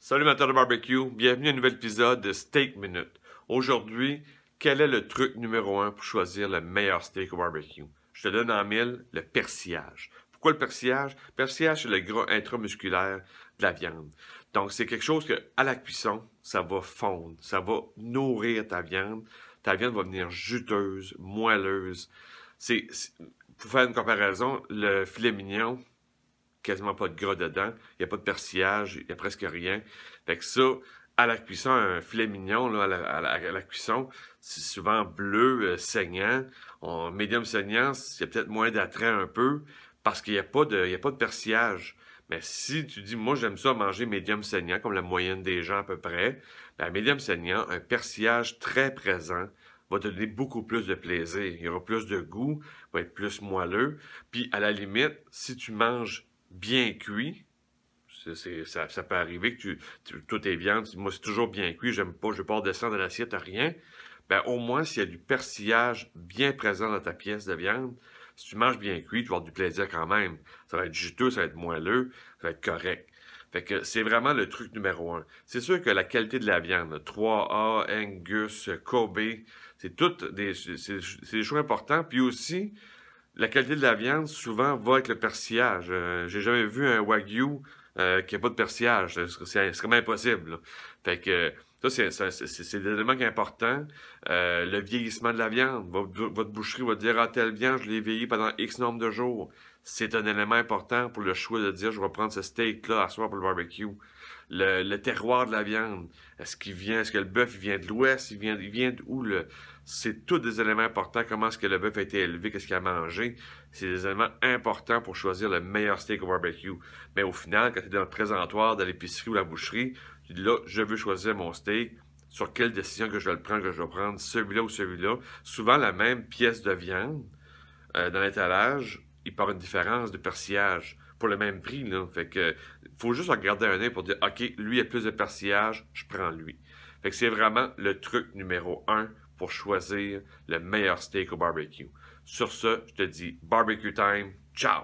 Salut amateur de barbecue, bienvenue à un nouvel épisode de Steak Minute. Aujourd'hui, quel est le truc numéro 1 pour choisir le meilleur steak au barbecue? Je te donne en mille le persillage. Pourquoi le persillage? Le persillage, c'est le gras intramusculaire de la viande. Donc, c'est quelque chose que, à la cuisson, ça va fondre, ça va nourrir ta viande. Ta viande va venir juteuse, moelleuse. Pour faire une comparaison, le filet mignon, quasiment pas de gras dedans, il n'y a pas de persillage, il n'y a presque rien. Fait que ça, à la cuisson, un filet mignon, là, à la cuisson, c'est souvent bleu, saignant. Médium saignant, il y a peut-être moins d'attrait un peu, parce qu'il n'y a pas de persillage. Mais si tu dis, moi j'aime ça manger médium saignant, comme la moyenne des gens à peu près, ben, médium saignant, un persillage très présent, va te donner beaucoup plus de plaisir. Il y aura plus de goût, va être plus moelleux. Puis, à la limite, si tu manges bien cuit, ça peut arriver que toutes tes viandes, moi c'est toujours bien cuit, je veux pas redescendre de l'assiette à rien, ben au moins s'il y a du persillage bien présent dans ta pièce de viande, si tu manges bien cuit, tu vas avoir du plaisir quand même. Ça va être juteux, ça va être moelleux, ça va être correct. Fait que c'est vraiment le truc numéro 1. C'est sûr que la qualité de la viande, 3A, Angus, Kobe, c'est des choix importants. Puis aussi, la qualité de la viande, souvent, va avec le persillage. J'ai jamais vu un Wagyu qui n'a pas de persillage. C'est comme impossible, là. Fait que ça, c'est des éléments qui sont importants. Le vieillissement de la viande. Votre boucherie va dire, ah, telle viande, je l'ai vieilli pendant X nombre de jours. C'est un élément important pour le choix de dire, je vais prendre ce steak-là à soir pour le barbecue. Le terroir de la viande. Est-ce que le bœuf il vient de l'ouest? Il vient d'où? C'est tous des éléments importants. Comment est-ce que le bœuf a été élevé? Qu'est-ce qu'il a mangé? C'est des éléments importants pour choisir le meilleur steak au barbecue. Mais au final, quand tu es dans le présentoir, de l'épicerie ou la boucherie, tu dis là, je veux choisir mon steak. Sur quelle décision que je vais le prendre, que je vais prendre celui-là ou celui-là. Souvent, la même pièce de viande dans l'étalage, il part une différence de persillage pour le même prix, là. Fait que faut juste regarder un œil pour dire, OK, lui a plus de persillage, je prends lui. Fait que c'est vraiment le truc numéro 1 pour choisir le meilleur steak au barbecue. Sur ce, je te dis barbecue time, ciao!